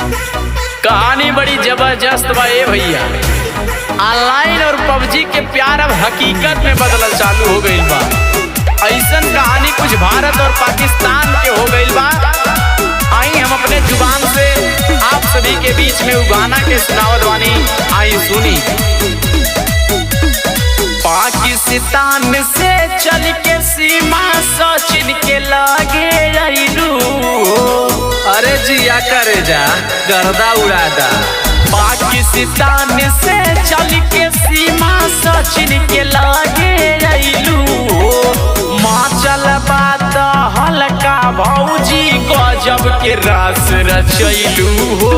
कहानी बड़ी जबरदस्त बा ए भैया। ऑनलाइन और पबजी के प्यार अब हकीकत में बदलल चालू हो गईल बा। ऐसन कहानी कुछ भारत और पाकिस्तान के हो गईल बा। आई हम अपने जुबान से आप सभी के बीच में उगाना के सुनावत वानी। आई सुनी। पाकिस्तान से चल के सीमा सचिन के लागे रहीलू। अरे जिया करे जा गर्दा उड़ादा। पाकिस्तान से चल के सीमा सचिन के लागे रहीलू। माँ चल बात हल्का भौजी गजब के रास रचैलू हो।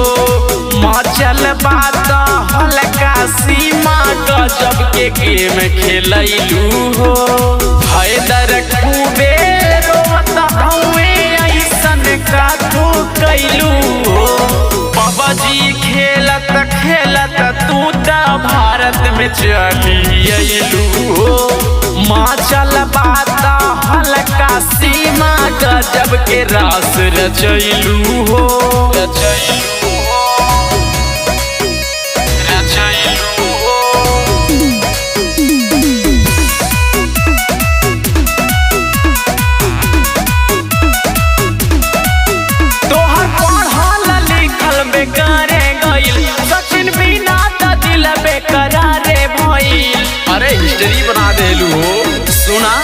माँ चल बात हल्का सीमा गजब के गेम खेलैलू हो। हैदर खूबे रोवत हउए ऐसन का तू कैलू हो। पबजी खेलत खेलत तू त भारत में चली अइलू हो। माँ चल बात हल्का सीमा गजब के रास रचैलू हो। तोहर पढ़ल लिखल बेकारे गइल। सचिन बिना त दिल बेकरारे भइल। अरे हिस्ट्री बना देलू हो। सुना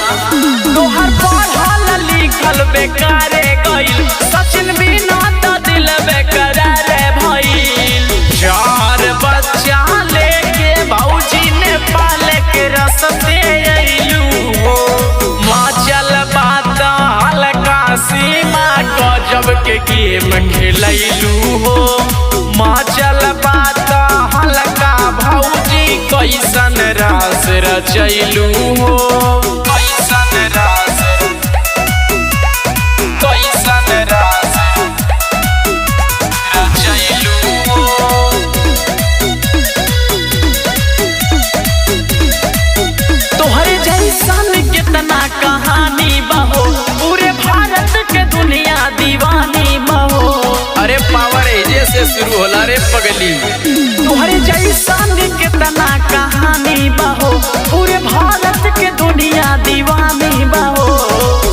तोहर पढ़ल लिखल बेकारे गइल। सचिन बिना त दिल बेकरारे भइल। 4 बच्चा लेके भौजी ने पाले के रस्ते अइलू हो। माँ चल बात हल्का सीमा गजब के गेम खेलैलू हो। माँ चल बात हल्का भौजी कैसन रास रचैलू हो। कैसन रास रचैलू हो। तोहरे जैसन कितना कहानी बहो। पूरे भारत के दुनिया दीवानी बहो। अरे पावर एजे से शुरू होला रे पगली। तोहरे जैसन कितना कहानी बहो। पूरे भारत के दुनिया दीवानी बहो।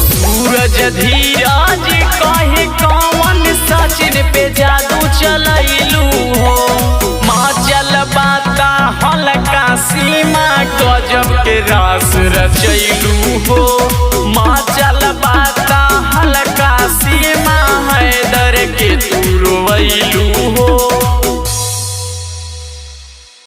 सूरज धीरज कहे कौन सचिन पे जादू चलैलू हो। माँ चल बात हल्का सीमा गजब के रास रचैलू हो। माँ चल बात हल्का सीमा हैदर के तू